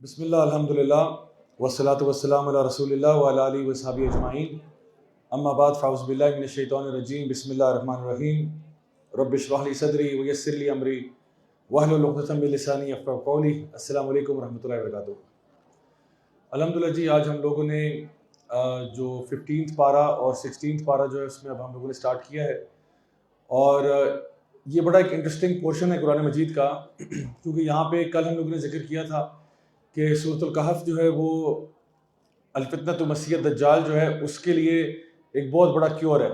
بسم اللہ الحمدللہ والصلاۃ والسلام علی رسول اللہ وعلی آلہ وصحبہ اجمعین، اما بعد فاعوذ باللہ من الشیطان الرجیم، بسم اللہ الرحمن الرحیم۔ رب اشرح لی صدری ویسر لی امری واحلل عقدۃ من لسانی یفقہوا قولی۔ السلام علیکم ورحمۃ اللہ وبرکاتہ۔ الحمدللہ جی، آج ہم لوگوں نے جو 15 پارہ اور 16 پارہ جو ہے اس میں اب ہم لوگوں نے سٹارٹ کیا ہے، اور یہ بڑا ایک انٹرسٹنگ پورشن ہے قرآن مجید کا، کیونکہ یہاں پہ کل ہم لوگوں نے ذکر کیا تھا کہ سورۃ الکہف جو ہے وہ الفتنۃ مسیح دجال جو ہے اس کے لیے ایک بہت بڑا کیور ہے،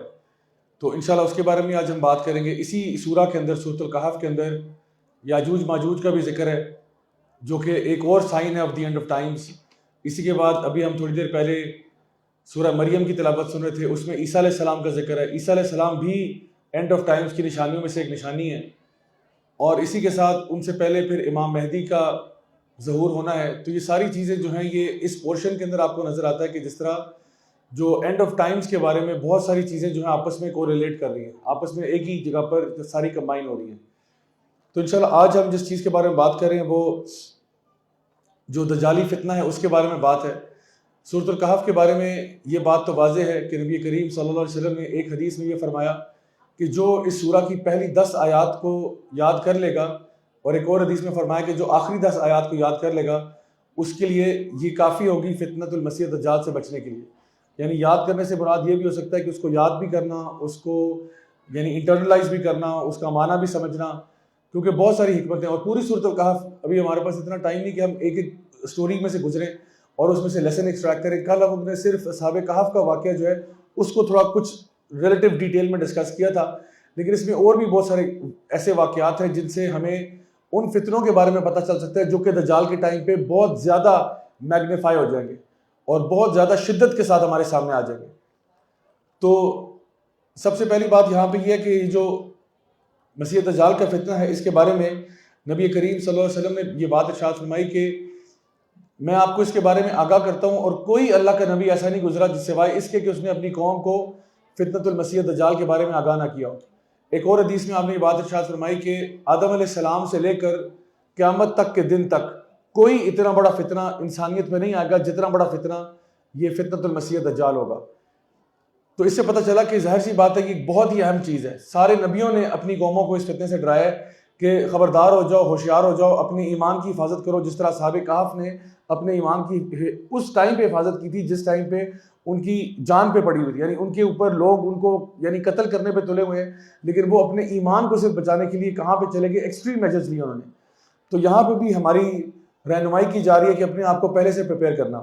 تو انشاءاللہ اس کے بارے میں آج ہم بات کریں گے۔ اسی سورہ کے اندر، سورۃ الکہف کے اندر، یاجوج ماجوج کا بھی ذکر ہے، جو کہ ایک اور سائن ہے of the end of Times. اسی کے بعد ابھی ہم تھوڑی دیر پہلے سورہ مریم کی تلاوت سن رہے تھے، اس میں عیسیٰ علیہ السلام کا ذکر ہے۔ عیسیٰ علیہ السلام بھی اینڈ آف ٹائمز کی نشانیوں میں سے ایک نشانی ہے، اور اسی کے ساتھ ان سے پہلے پھر امام مہدی کا ظہور ہونا ہے۔ تو یہ ساری چیزیں جو ہیں یہ اس پورشن کے اندر آپ کو نظر آتا ہے کہ جس طرح جو اینڈ آف ٹائمز کے بارے میں بہت ساری چیزیں جو ہیں آپس میں کو ریلیٹ کر رہی ہیں، آپس میں ایک ہی جگہ پر ساری کمبائن ہو رہی ہیں۔ تو انشاءاللہ آج ہم جس چیز کے بارے میں بات کر رہے ہیں وہ جو دجالی فتنہ ہے اس کے بارے میں بات ہے۔ سورۃ الکہف کے بارے میں یہ بات تو واضح ہے کہ نبی کریم صلی اللہ علیہ وسلم نے ایک حدیث میں یہ فرمایا کہ جو اس سورہ کی پہلی 10 آیات کو یاد کر لے گا، اور ایک اور حدیث میں فرمایا کہ جو آخری 10 آیات کو یاد کر لے گا اس کے لیے یہ کافی ہوگی فتنۃ المسیح دجال سے بچنے کے لیے۔ یعنی یاد کرنے سے مراد یہ بھی ہو سکتا ہے کہ اس کو یاد بھی کرنا، اس کو یعنی انٹرنلائز بھی کرنا، اس کا معنی بھی سمجھنا، کیونکہ بہت ساری حکمتیں۔ اور پوری سورۃ الکہف، ابھی ہمارے پاس اتنا ٹائم نہیں کہ ہم ایک ایک سٹوری میں سے گزریں اور اس میں سے لیسن ایکسٹریکٹ کریں۔ کل ہم نے صرف اصحاب کہف کا واقعہ جو ہے اس کو تھوڑا کچھ ریلیٹیو ڈیٹیل میں ڈسکس کیا تھا، لیکن اس میں اور بھی بہت سارے ایسے واقعات ہیں جن سے ہمیں ان فتنوں کے بارے میں پتہ چل سکتا ہے جو کہ دجال کے ٹائم پہ بہت زیادہ میگنیفائی ہو جائیں گے اور بہت زیادہ شدت کے ساتھ ہمارے سامنے آ جائیں گے۔ تو سب سے پہلی بات یہاں پہ یہ ہے کہ جو مسیح دجال کا فتنہ ہے اس کے بارے میں نبی کریم صلی اللہ علیہ وسلم نے یہ بات ارشاد فرمائی کہ میں آپ کو اس کے بارے میں آگاہ کرتا ہوں، اور کوئی اللہ کا نبی ایسا نہیں گزرا جس سوائے اس کے کہ اس نے اپنی قوم کو فتنۃ المسیح دجال کے بارے میں آگاہ نہ کیا ہو۔ ایک اور حدیث میں آپ نے یہ بات ارشاد فرمائی کہ آدم علیہ السلام سے لے کر قیامت تک کے دن تک کوئی اتنا بڑا فتنہ انسانیت میں نہیں آئے گا جتنا بڑا فتنہ یہ فتنۃ المسیح دجال ہوگا۔ تو اس سے پتہ چلا کہ ظاہر سی بات ہے کہ ایک بہت ہی اہم چیز ہے۔ سارے نبیوں نے اپنی قوموں کو اس فتنے سے ڈرایا ہے کہ خبردار ہو جاؤ، ہوشیار ہو جاؤ، اپنے ایمان کی حفاظت کرو، جس طرح اصحاب کہف نے اپنے ایمان کی اس ٹائم پہ حفاظت کی تھی جس ٹائم پہ ان کی جان پہ پڑی ہوئی تھی، یعنی ان کے اوپر لوگ ان کو یعنی قتل کرنے پہ تلے ہوئے ہیں، لیکن وہ اپنے ایمان کو صرف بچانے کے لیے کہاں پہ چلے گئے، ایکسٹریم میجرز لیے انہوں نے۔ تو یہاں پہ بھی ہماری رہنمائی کی جا رہی ہے کہ اپنے آپ کو پہلے سے پریپیئر کرنا۔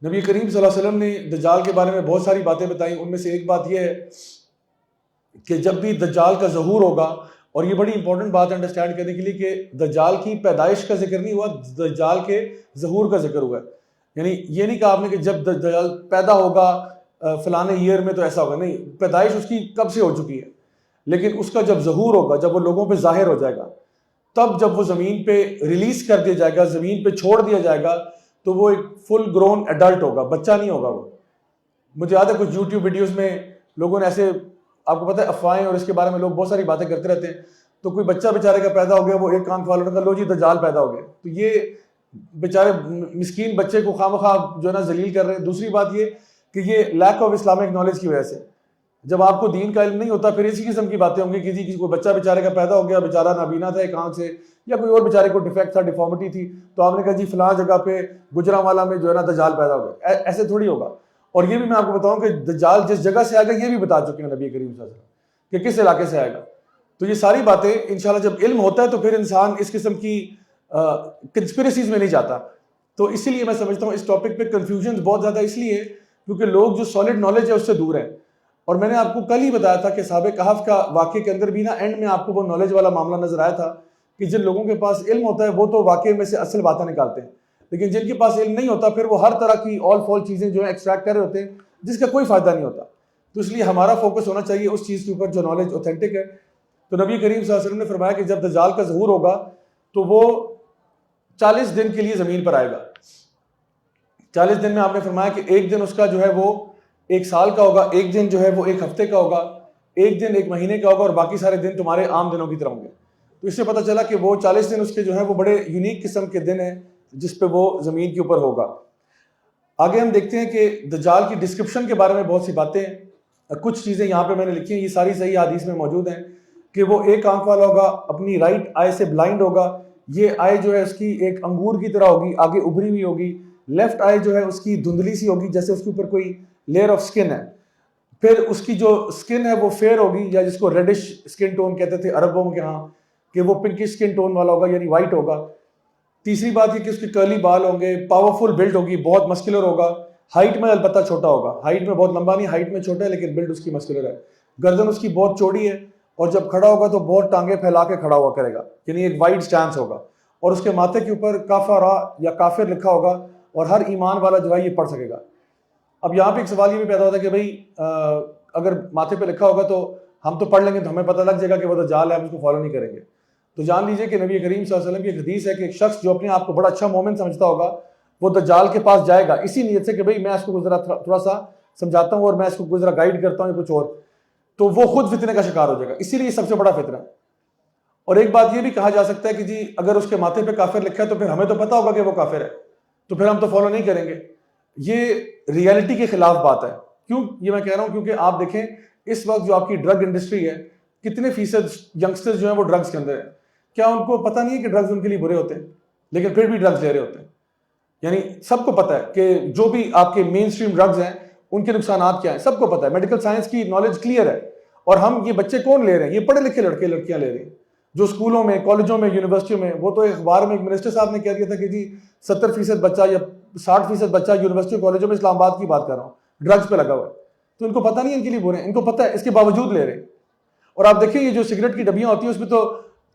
نبی کریم صلی اللہ علیہ وسلم نے دجال کے بارے میں بہت ساری باتیں بتائیں، ان میں سے ایک بات یہ ہے کہ جب بھی دجال کا ظہور ہوگا، اور یہ بڑی امپورٹنٹ بات ہے انڈرسٹینڈ کرنے کے لیے کہ دجال کی پیدائش کا ذکر نہیں ہوا، دجال کے ظہور کا ذکر ہوا ہے۔ یعنی یہ نہیں کہا آپ نے کہ جب دجال پیدا ہوگا فلانے ایئر میں تو ایسا ہوگا، نہیں، پیدائش اس کی کب سے ہو چکی ہے، لیکن اس کا جب ظہور ہوگا، جب وہ لوگوں پہ ظاہر ہو جائے گا، تب جب وہ زمین پہ ریلیز کر دیا جائے گا، زمین پہ چھوڑ دیا جائے گا، تو وہ ایک فل گرون ایڈلٹ ہوگا، بچہ نہیں ہوگا وہ۔ مجھے یاد ہے کچھ یوٹیوب ویڈیوز میں لوگوں نے ایسے، آپ کو پتہ ہے افواہیں اور اس کے بارے میں لوگ بہت ساری باتیں کرتے رہتے ہیں، تو کوئی بچہ بیچارے کا پیدا ہو گیا، وہ ایک کان کھول رہا تھا، لو جی دجال پیدا ہو گیا، تو یہ بیچارے مسکین بچے کو خواہ مخواہ جو ہے نا ذلیل کر رہے ہیں۔ دوسری بات یہ کہ یہ لیک آف اسلامک نالج کی وجہ سے، جب آپ کو دین کا علم نہیں ہوتا پھر اسی قسم کی باتیں ہوں گی کہ جی کسی کوئی بچہ بیچارے کا پیدا ہو گیا، بیچارہ نابینا تھا ایک آنکھ سے، یا کوئی اور بیچارے کو ڈیفیکٹ تھا، ڈیفارمٹی تھی، تو آپ نے کہا جی فلاں جگہ پہ گجرانوالہ میں جو ہے نا دجال پیدا ہو گیا۔ ایسے تھوڑی ہوگا۔ اور یہ بھی میں آپ کو بتاؤں کہ دجال جس جگہ سے آئے گا یہ بھی بتا چکے ہیں نبی کریم صلی اللہ علیہ وسلم کہ کس علاقے سے آئے گا۔ تو یہ ساری باتیں انشاءاللہ جب علم ہوتا ہے تو پھر انسان اس قسم کی کنسپریسیز میں نہیں جاتا۔ تو اسی لیے میں سمجھتا ہوں اس ٹاپک پہ کنفیوژن بہت زیادہ اس لیے کیونکہ لوگ جو سالڈ نالج ہے اس سے دور ہیں۔ اور میں نے آپ کو کل ہی بتایا تھا کہ اصحاب کہف کا واقعے کے اندر بھی نا اینڈ میں آپ کو وہ نالج والا معاملہ نظر آیا تھا کہ جن لوگوں کے پاس علم ہوتا ہے وہ تو واقعے میں سے اصل باتیں نکالتے ہیں، لیکن جن کے پاس علم نہیں ہوتا پھر وہ ہر طرح کی آل فال چیزیں جو ہیں ایکسٹریکٹ کر رہے ہوتے ہیں جس کا کوئی فائدہ نہیں ہوتا۔ تو اس لیے ہمارا فوکس ہونا چاہیے اس چیز کے اوپر جو نالج اوتھینٹک ہے۔ تو نبی کریم صلی اللہ علیہ وسلم نے فرمایا کہ جب دجال کا ظہور ہوگا تو وہ 40 دن کے لیے زمین پر آئے گا۔ 40 دن میں آپ نے فرمایا کہ ایک دن اس کا جو ہے وہ 1 سال کا ہوگا، ایک دن جو ہے وہ 1 ہفتے کا ہوگا، ایک دن 1 مہینے کا ہوگا، اور باقی سارے دن تمہارے عام دنوں کی طرح ہوں گے۔ تو اس سے پتہ چلا کہ وہ 40 دن اس کے جو ہیں وہ بڑے یونیک قسم کے دن ہیں، جس پہ وہ زمین کے اوپر ہوگا. آگے ہم دیکھتے ہیں کہ دجال کی ڈسکرپشن کے بارے میں بہت سی باتیں ہیں. کچھ چیزیں یہاں پہ میں نے لکھی ہیں, یہ ساری صحیح حدیث میں موجود ہیں, کہ وہ ایک آنکھ والا ہوگا, اپنی رائٹ آئی سے بلائنڈ ہوگا. یہ آئی جو ہے اس کی ایک انگور کی طرح ہوگی, آگے ابھری ہوئی ہوگی. لیفٹ آئی جو ہے اس کی دھندلی سی ہوگی, جیسے اس کے اوپر کوئی لیئر آف سکن ہے. پھر اس کی جو سکن ہے وہ فیئر ہوگی, یا جس کو ریڈش سکن ٹون کہتے تھے عربوں کے ہاں, کہ وہ پنکش سکن ٹون والا ہوگا, یعنی وائٹ ہوگا. تیسری بات یہ کہ اس کے کرلی بال ہوں گے, پاورفل بلڈ ہوگی, بہت مسکولر ہوگا. ہائٹ میں البتہ چھوٹا ہوگا, ہائٹ میں بہت لمبا نہیں, ہائٹ میں چھوٹا ہے لیکن بلڈ اس کی مسکولر ہے. گردن اس کی بہت چوڑی ہے, اور جب کھڑا ہوگا تو بہت ٹانگیں پھیلا کے کھڑا ہوا کرے گا, یعنی ایک وائڈ سٹانس ہوگا. اور اس کے ماتھے کے اوپر کافرا یا کافر لکھا ہوگا, اور ہر ایمان والا جو ہے یہ پڑھ سکے گا. اب یہاں پہ ایک سوال یہ بھی پیدا ہوتا ہے کہ بھائی اگر ماتھے پہ لکھا ہوگا تو ہم تو پڑھ لیں گے تو ہمیں پتہ لگ جائے گا کہ وہ دجال ہے, ہم اس کو فالو نہیں کریں گے. تو جان لیجئے کہ نبی کریم صلی اللہ علیہ وسلم کی ایک حدیث ہے کہ ایک شخص جو اپنے آپ کو بڑا اچھا مومن سمجھتا ہوگا وہ دجال کے پاس جائے گا اسی نیت سے کہ بھئی میں اس کو ذرا تھوڑا سا سمجھاتا ہوں اور میں اس کو ذرا گائیڈ کرتا ہوں یا کچھ اور, تو وہ خود فتنے کا شکار ہو جائے گا. اسی لیے یہ سب سے بڑا فتنہ ہے. اور ایک بات یہ بھی کہا جا سکتا ہے کہ جی اگر اس کے ماتھے پہ کافر لکھا ہے تو پھر ہمیں تو پتہ ہوگا کہ وہ کافر ہے, تو پھر ہم تو فالو نہیں کریں گے. یہ ریئلٹی کے خلاف بات ہے. کیوں یہ میں کہہ رہا ہوں؟ کیونکہ آپ دیکھیں اس وقت جو آپ کی ڈرگ انڈسٹری ہے, کتنے فیصد ینگسٹرز جو ہیں وہ ڈرگز کے اندر ہیں. کیا ان کو پتہ نہیں ہے کہ ڈرگز ان کے لیے برے ہوتے ہیں, لیکن پھر بھی ڈرگز لے رہے ہوتے ہیں. یعنی سب کو پتہ ہے کہ جو بھی آپ کے مین سٹریم ڈرگز ہیں ان کے نقصانات کیا ہیں, سب کو پتہ ہے. میڈیکل سائنس کی نالج کلیئر ہے. اور ہم یہ بچے کون لے رہے ہیں؟ یہ پڑھے لکھے لڑکے لڑکیاں لے رہے ہیں, جو اسکولوں میں, کالجوں میں, یونیورسٹیوں میں. وہ تو ایک اخبار میں ایک منسٹر صاحب نے کہہ دیا تھا کہ جی 70% بچہ یا 60% بچہ یونیورسٹیوں کالجوں میں, اسلام آباد کی بات کر رہا ہوں, ڈرگز پہ لگا ہوا ہے. تو ان کو پتہ نہیں ان کے لیے برے ہیں, ان کو پتہ ہے, اس کے باوجود لے رہے ہیں. اور آپ دیکھیں یہ جو سگریٹ کی ڈبیاں ہوتی ہیں اس میں تو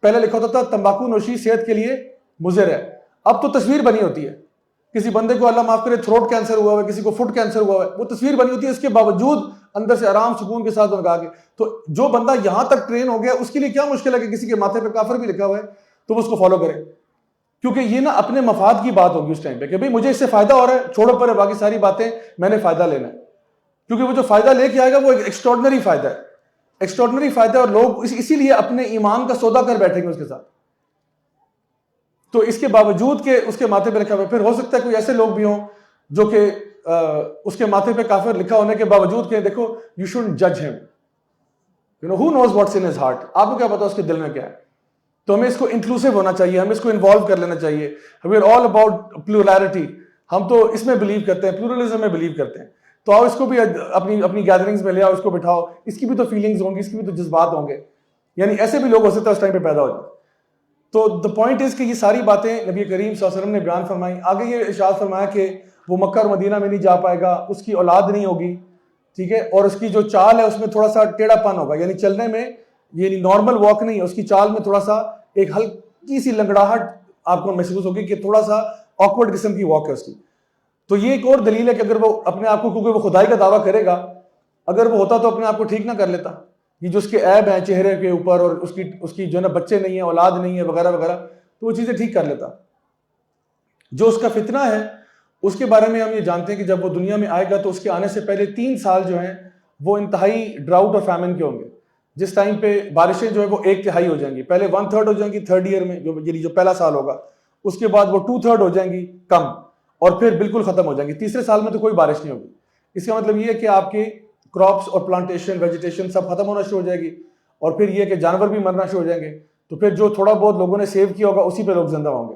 پہلے لکھا ہوتا تھا تمباکو نوشی صحت کے لیے مضر ہے, اب تو تصویر بنی ہوتی ہے. کسی بندے کو اللہ معاف کرے تھروٹ کینسر ہوا ہے, کسی کو فٹ کینسر ہوا ہے, وہ تصویر بنی ہوتی ہے, اس کے باوجود اندر سے آرام سکون کے ساتھ لگا کے. تو جو بندہ یہاں تک ٹرین ہو گیا اس کے لیے کیا مشکل ہے کہ کسی کے ماتھے پہ کافر بھی لکھا ہوا ہے تو وہ اس کو فالو کرے, کیونکہ یہ نا اپنے مفاد کی بات ہوگی اس ٹائم پہ کہ بھئی مجھے اس سے فائدہ ہو رہا ہے, چھوڑو پر باقی ساری باتیں, میں نے فائدہ لینا ہے. کیونکہ وہ جو فائدہ لے کے آئے گا وہ ایک ایکسٹراڈنری فائدہ ہے, ایکسٹراڈنری فائدہ ہے, اور لوگ اسی لیے اپنے ایمان کا سودا کر بیٹھیں گے اس کے ساتھ. تو اس کے باوجود کہ اس کے ماتھے پہ لکھا ہوا ہے, پھر ہو سکتا ہے کوئی ایسے لوگ بھی ہوں جو کہ اس کے ماتھے پہ کافر لکھا ہونے کے باوجود کہ دیکھو یو شوڈنٹ جج him, you know who knows what's in his heart, آپ کو کیا پتا اس کے دل میں کیا ہے. تو ہمیں اس کو انکلوسیو ہونا چاہیے, ہمیں اس کو انوالو کر لینا چاہیے. وی آر آل اباؤٹ پلورلٹی, ہم تو اس میں بلیو کرتے ہیں, پلورلزم میں بلیو کرتے ہیں. تو آؤ اس کو بھی اپنی گیدرنگز میں لے آؤ, اس کو بٹھاؤ, اس کی بھی تو فیلنگز ہوں گی, اس کی بھی تو جذبات ہوں گے. یعنی ایسے بھی لوگ ہو سکتا ہے اس ٹائم پہ پیدا ہو جائیں. تو دا پوائنٹ از کہ یہ ساری باتیں نبی کریم صلی اللہ علیہ وسلم نے بیان فرمائی. آگے یہ ارشاد فرمایا کہ وہ مکہ اور مدینہ میں نہیں جا پائے گا, اس کی اولاد نہیں ہوگی, ٹھیک ہے, اور اس کی جو چال ہے اس میں تھوڑا سا ٹیڑھا پن ہوگا, یعنی چلنے میں یعنی نارمل واک نہیں ہے, اس کی چال میں تھوڑا سا ایک ہلکی سی لنگڑاہٹ آپ کو محسوس ہوگی کہ تھوڑا سا آکورڈ قسم کی واک ہے اس کی. تو یہ ایک اور دلیل ہے کہ اگر وہ اپنے آپ کو, کیونکہ وہ خدائی کا دعویٰ کرے گا, اگر وہ ہوتا تو اپنے آپ کو ٹھیک نہ کر لیتا. یہ جو اس کے عیب ہیں چہرے کے اوپر, اور اس کی جو ہے نا بچے نہیں ہیں, اولاد نہیں ہے وغیرہ وغیرہ, تو وہ چیزیں ٹھیک کر لیتا. جو اس کا فتنہ ہے اس کے بارے میں ہم یہ جانتے ہیں کہ جب وہ دنیا میں آئے گا تو اس کے آنے سے پہلے 3 سال جو ہیں وہ انتہائی ڈراؤٹ اور فیمن کے ہوں گے, جس ٹائم پہ بارشیں جو ہے وہ 1/3 ہو جائیں گی. پہلے 1/3 ہو جائیں گی 3rd ایئر میں, جو پہلا سال ہوگا, اس کے بعد وہ 2/3 ہو جائیں گی کم, اور پھر بالکل ختم ہو جائیں گی. تیسرے سال میں تو کوئی بارش نہیں ہوگی. اس کا مطلب یہ ہے کہ آپ کے کراپس اور پلانٹیشن ویجیٹیشن سب ختم ہونا شروع ہو جائے گی, اور پھر یہ کہ جانور بھی مرنا شروع ہو جائیں گے. تو پھر جو تھوڑا بہت لوگوں نے سیو کیا ہوگا اسی پہ لوگ زندہ ہوں گے.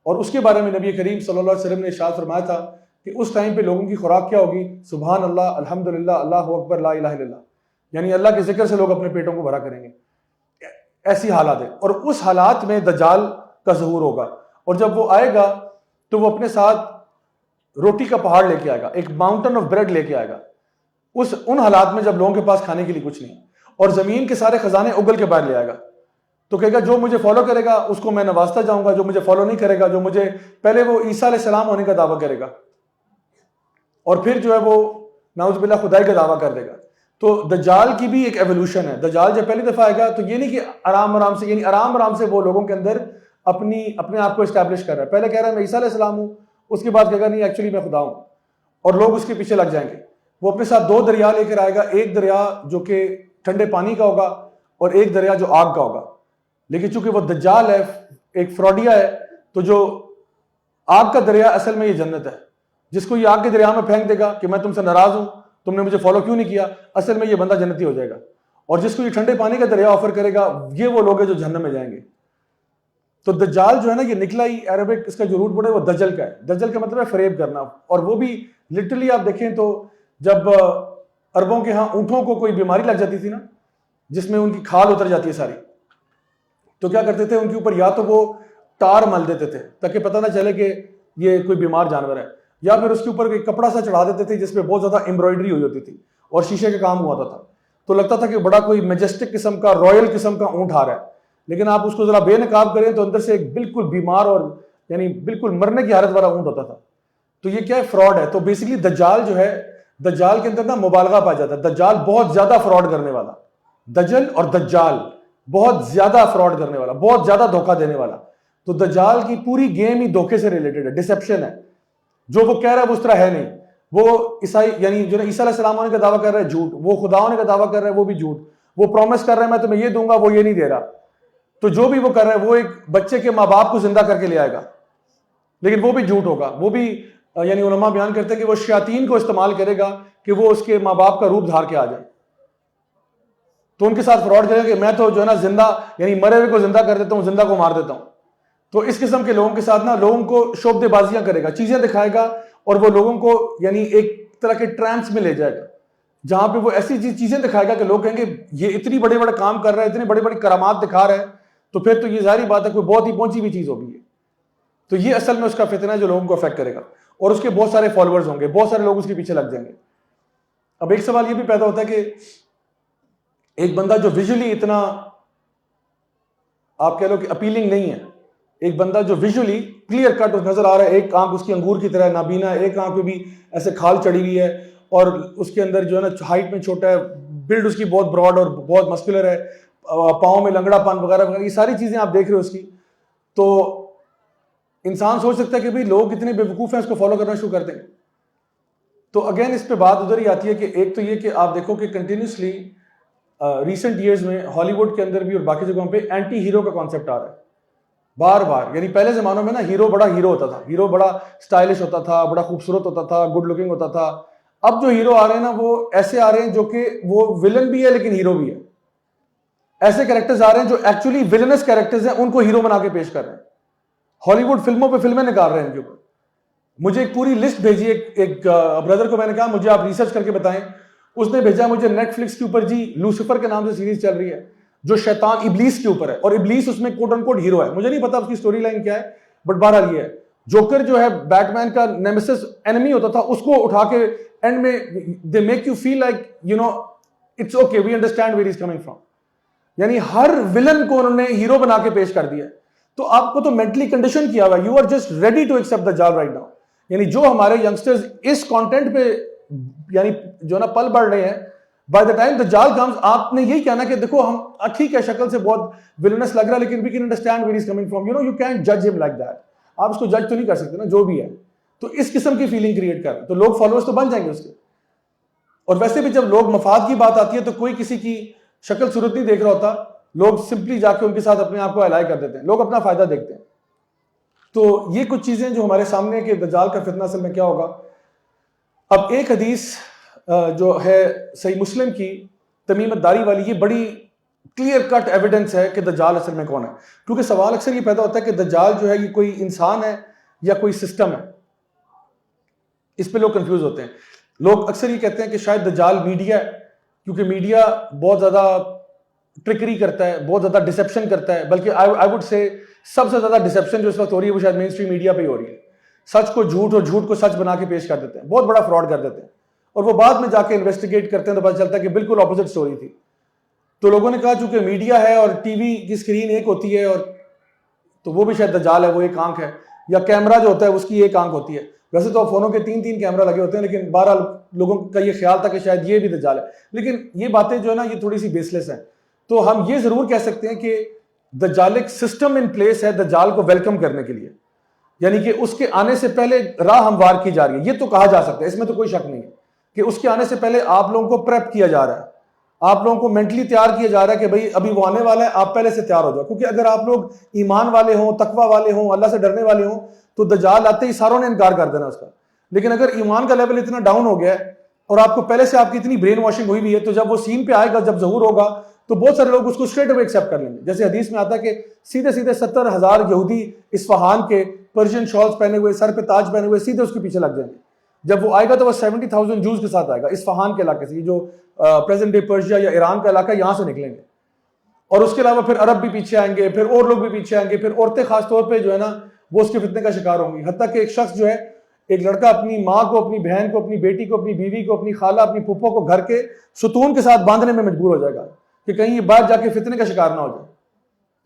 اور اس کے بارے میں نبی کریم صلی اللہ علیہ وسلم نے ارشاد فرمایا تھا کہ اس ٹائم پہ لوگوں کی خوراک کیا ہوگی؟ سبحان اللہ, الحمدللہ, اللہ اکبر, لا الہ الا اللہ, یعنی اللہ کے ذکر سے لوگ اپنے پیٹوں کو بھرا کریں گے. ایسی حالات ہے. اور اس حالات میں دجال کا ظہور ہوگا, اور جب وہ آئے گا تو وہ اپنے ساتھ روٹی کا پہاڑ لے کے آئے گا, ایک ماؤنٹن آف بریڈ لے کے آئے گا. ان حالات میں جب لوگوں کے پاس کھانے کے لیے کچھ نہیں, اور زمین کے سارے خزانے اگل کے باہر لے آئے گا. تو کہے گا جو مجھے فالو کرے گا اس کو میں نوازتا جاؤں گا, جو مجھے فالو نہیں کرے گا, جو مجھے پہلے وہ عیسیٰ علیہ السلام ہونے کا دعویٰ کرے گا, اور پھر جو ہے وہ نعوذ باللہ خدائی کا دعویٰ کر دے گا. تو دجال کی بھی ایک ایولیوشن ہے. دجال جب پہلی دفعہ آئے گا تو یہ نہیں کہ آرام سے, یعنی آرام سے وہ لوگوں کے اندر اپنے آپ کو اسٹیبلش کر رہا ہے. پہلے کہہ رہا ہے میں عیسیٰ علیہ السلام ہوں, اس کے بعد کہے گا نہیں ایکچولی میں خدا ہوں, اور لوگ اس کے پیچھے لگ جائیں گے. وہ اپنے ساتھ 2 دریا لے کر آئے گا, ایک دریا جو کہ ٹھنڈے پانی کا ہوگا, اور ایک دریا جو آگ کا ہوگا. لیکن چونکہ وہ دجال ہے, ایک فراڈیا ہے, تو جو آگ کا دریا اصل میں یہ جنت ہے. جس کو یہ آگ کے دریا میں پھینک دے گا کہ میں تم سے ناراض ہوں, تم نے مجھے فالو کیوں نہیں کیا, اصل میں یہ بندہ جنتی ہو جائے گا. اور جس کو یہ ٹھنڈے پانی کا دریا آفر کرے گا, یہ وہ لوگ ہیں جو جہنم میں جائیں گے. تو دجال جو ہے نا, یہ نکلا ہی عربک اس کا جو روٹ ورڈ ہے وہ دجل کا ہے. دجل کا مطلب ہے فریب کرنا. اور وہ بھی لٹرلی آپ دیکھیں تو جب عربوں کے ہاں اونٹوں کو کوئی بیماری لگ جاتی تھی نا, جس میں ان کی کھال اتر جاتی ہے ساری, تو کیا کرتے تھے ان کے اوپر یا تو وہ ٹار مل دیتے تھے تاکہ پتہ نہ چلے کہ یہ کوئی بیمار جانور ہے, یا پھر اس کے اوپر کوئی کپڑا سا چڑھا دیتے تھے جس پہ بہت زیادہ ایمبرائڈری ہوئی ہوتی تھی اور شیشے کا کام ہوا تھا. تو لگتا تھا کہ بڑا کوئی میجسٹک قسم کا, رائل قسم کا اونٹ آ رہا ہے. لیکن آپ اس کو ذرا بے نقاب کریں تو اندر سے ایک بالکل بیمار اور یعنی بالکل مرنے کی حالت والا اونٹ ہوتا تھا. تو یہ کیا ہے, فراڈ ہے. تو بیسیکلی دجال جو ہے, دجال کے اندر نا مبالغہ پایا جاتا ہے. دجال بہت زیادہ فراڈ کرنے والا, دجل اور دجال بہت زیادہ فراڈ کرنے والا, بہت زیادہ دھوکہ دینے والا. تو دجال کی پوری گیم ہی دھوکے سے ریلیٹڈ ہے, ڈسپشن ہے. جو وہ کہہ رہا ہے وہ اس طرح ہے نہیں. وہ عیسائی یعنی جو عیسیٰ علیہ السلام ہونے کا دعویٰ کر رہا ہے جھوٹ, وہ خدا ہونے کا دعویٰ کر رہا ہے وہ بھی جھوٹ, وہ پرومس کر رہا ہے میں تمہیں یہ دوں گا وہ یہ نہیں دے رہا. تو جو بھی وہ کر رہا ہے وہ ایک بچے کے ماں باپ کو زندہ کر کے لے آئے گا, لیکن وہ بھی جھوٹ ہوگا. وہ بھی یعنی علماء بیان کرتے ہیں کہ وہ شیاطین کو استعمال کرے گا کہ وہ اس کے ماں باپ کا روپ دھار کے آ جائے. تو ان کے ساتھ فراڈ کرے گا کہ میں تو جو ہے نا زندہ یعنی مرے ہوئے کو زندہ کر دیتا ہوں, زندہ کو مار دیتا ہوں. تو اس قسم کے لوگوں کے ساتھ نا لوگوں کو شعبدے بازیاں کرے گا, چیزیں دکھائے گا, اور وہ لوگوں کو یعنی ایک طرح کے ٹرانس میں لے جائے گا جہاں پہ وہ ایسی چیزیں دکھائے گا کہ لوگ کہیں گے یہ اتنی بڑے بڑے کام کر رہا ہے, اتنے بڑے بڑے کرامات دکھا رہا ہے, تو پھر تو یہ ظاہری بات ہے کوئی بہت ہی پہنچی ہوئی چیز ہوگی. تو یہ اصل میں اس کا فتنہ ہے جو لوگوں کو افیکٹ کرے گا, اور اس کے بہت سارے فالوورز ہوں گے, بہت سارے لوگ اس کے پیچھے لگ جائیں گے. اب ایک سوال یہ بھی پیدا ہوتا ہے کہ ایک بندہ جو ویژولی اتنا آپ کہہ لو کہ اپیلنگ نہیں ہے, ایک بندہ جو ویژولی کلیئر کٹ نظر آ رہا ہے, ایک آنکھ اس کی انگور کی طرح ہے, نابینا ہے, ایک آنکھ پہ بھی ایسے کھال چڑھی ہوئی ہے, اور اس کے اندر جو ہے نا ہائٹ میں چھوٹا ہے, بلڈ اس کی بہت براڈ اور بہت مسکولر ہے, پاؤں میں لنگڑا پن وغیرہ وغیرہ, یہ ساری چیزیں آپ دیکھ رہے ہو اس کی. تو انسان سوچ سکتا ہے کہ بھئی لوگ کتنے بے وقوف ہیں اس کو فالو کرنا شروع کر دیں. تو اگین اس پہ بات ادھر ہی آتی ہے کہ ایک تو یہ کہ آپ دیکھو کہ کنٹینیوسلی ریسنٹ ایئرز میں ہالی ووڈ کے اندر بھی اور باقی جگہوں پہ اینٹی ہیرو کا کانسیپٹ آ رہا ہے بار بار. یعنی پہلے زمانوں میں نا ہیرو بڑا ہیرو ہوتا تھا, ہیرو بڑا اسٹائلش ہوتا تھا, بڑا خوبصورت ہوتا تھا, گڈ لکنگ ہوتا تھا. اب جو ہیرو آ رہے ہیں نا وہ ایسے آ رہے ہیں جو کہ وہ ولن بھی ہے لیکن ہیرو بھی ہے. ایسے کریکٹرز آ رہے ہیں جو ایکچولی ولنس کریکٹرز ہیں, ان کو ہیرو بنا کے پیش کر رہے ہیں. ہالی ووڈ فلموں پہ فلمیں نکال رہے ہیں ان کے اوپر. مجھے ایک پوری لسٹ بھیجی, ایک بردر کو میں نے کہا مجھے آپ ریسرچ کر کے بتائیں. اس نے بھیجا مجھے نیٹ فلکس کے اوپر جی لوسیفر کے نام سے سیریز چل رہی ہے جو شیطان ابلیس کے اوپر ہے, اور ابلیس اس میں کوٹ ان کوٹ ہیرو ہے. مجھے نہیں پتا اس کی سٹوری لائن کیا ہے, بٹ بہرحال یہ ہے. جوکر جو ہے بیٹ مین کا نیمیسس انیمی ہوتا تھا, اس کو اٹھا کے اینڈ میں they make you feel like you know it's okay we understand where is coming from. یعنی ہر ولن کو انہوں نے ہیرو بنا کے پیش کر دیا. تو آپ کو تو مینٹلی کنڈیشن کیا ہوا ہے, you are just ready to accept دجال رائٹ ناؤ. یعنی جو ہمارے ینگسٹرز اس کانٹینٹ پہ یعنی جو نا پل بڑھ رہے ہیں, بائی دا ٹائم دجال کمز آپ نے یہی کہنا کہ دیکھو ہم ٹھیک ہے شکل سے بہت ولنس لگ رہا ہے لیکن we can understand where is coming from, you know you can't جج ہم لائک دیٹ. آپ اس کو جج تو نہیں کر سکتے نا جو بھی ہے. تو اس قسم کی فیلنگ کریٹ کر رہے ہیں تو لوگ فالوورز تو بن جائیں گے اس کے. اور ویسے بھی جب لوگ مفاد کی بات آتی ہے تو کوئی کسی کی شکل صورت نہیں دیکھ رہا ہوتا, لوگ سمپلی جا کے ان کے ساتھ اپنے آپ کو الائی کر دیتے ہیں, لوگ اپنا فائدہ دیکھتے ہیں. تو یہ کچھ چیزیں جو ہمارے سامنے کہ دجال کا فتنہ اصل میں کیا ہوگا. اب ایک حدیث جو ہے صحیح مسلم کی تمیمت داری والی, یہ بڑی کلیئر کٹ ایویڈنس ہے کہ دجال اصل میں کون ہے. کیونکہ سوال اکثر یہ پیدا ہوتا ہے کہ دجال جو ہے یہ کوئی انسان ہے یا کوئی سسٹم ہے. اس پہ لوگ کنفیوز ہوتے ہیں. لوگ اکثر یہ کہتے ہیں کہ شاید دجال میڈیا ہے, کیونکہ میڈیا بہت زیادہ ٹرکری کرتا ہے, بہت زیادہ ڈسیپشن کرتا ہے. بلکہ آئی وڈ سے سب سے زیادہ ڈسیپشن جو اس وقت ہو رہی ہے وہ شاید مین اسٹریم میڈیا پہ ہی ہو رہی ہے. سچ کو جھوٹ اور جھوٹ کو سچ بنا کے پیش کر دیتے ہیں, بہت بڑا فراڈ کر دیتے ہیں, اور وہ بعد میں جا کے انویسٹیگیٹ کرتے ہیں تو پتہ چلتا ہے کہ بالکل اپوزٹ سٹوری تھی. تو لوگوں نے کہا چونکہ میڈیا ہے اور ٹی وی کی اسکرین ایک ہوتی ہے, اور تو وہ بھی شاید دجال ہے, وہ ایک آنکھ ہے, یا کیمرہ جو ہوتا ہے اس کی ایک آنکھ ہوتی ہے. ویسے تو فونوں کے 3 کیمرہ لگے ہوتے ہیں, لیکن بہرحال لوگوں کا یہ خیال تھا کہ شاید یہ بھی دجال ہے. لیکن یہ باتیں جو ہے نا یہ تھوڑی سی بیس لیس ہیں. تو ہم یہ ضرور کہہ سکتے ہیں کہ دجالک سسٹم ان پلیس ہے دجال کو ویلکم کرنے کے لیے, یعنی کہ اس کے آنے سے پہلے راہ ہموار کی جا رہی ہے. یہ تو کہا جا سکتا ہے, اس میں تو کوئی شک نہیں ہے کہ اس کے آنے سے پہلے آپ لوگوں کو پریپ کیا جا رہا ہے. آپ لوگوں کو مینٹلی تیار کیا جا رہا ہے کہ بھئی ابھی وہ آنے والا ہے, آپ پہلے سے تیار ہو جاؤ. کیونکہ اگر آپ لوگ ایمان والے ہوں, تقوی والے ہوں, اللہ سے ڈرنے والے ہوں, تو دجال آتے ہی ساروں نے انکار کر دینا اس کا. لیکن اگر ایمان کا لیول اتنا ڈاؤن ہو گیا ہے اور آپ کو پہلے سے آپ کی اتنی برین واشنگ ہوئی بھی ہے, تو جب وہ سین پہ آئے گا, جب ظہور ہوگا, تو بہت سارے لوگ اس کو اسٹریٹ اوے ایکسیپٹ کر لیں گے. جیسے حدیث میں آتا ہے کہ سیدھے 70,000 یہودی اصفہان کے پرشین شالز پہنے ہوئے, سر پہ تاج پہنے ہوئے, سیدھے اس کے پیچھے لگ جائیں گے. جب وہ آئے گا تو وہ 70,000 جوز کے ساتھ آئے گا اصفہان کے علاقے سے, یہ جو پریزنٹ ڈے پرشیا یا ایران کا علاقہ ہے, یہاں سے نکلیں گے. اور اس کے علاوہ پھر عرب بھی پیچھے آئیں گے, پھر اور لوگ بھی پیچھے آئیں گے, پھر عورتیں خاص طور پہ جو ہے نا وہ اس کے فتنے کا شکار ہوں گی. حتیٰ کہ ایک شخص جو ہے, ایک لڑکا اپنی ماں کو, اپنی بہن کو, اپنی بیٹی کو, اپنی بیوی کو, اپنی خالہ, اپنی پھپھو کو گھر کے ستون کے ساتھ باندھنے میں مجبور ہو جائے گا کہ کہیں یہ باہر جا کے فتنے کا شکار نہ ہو جائے.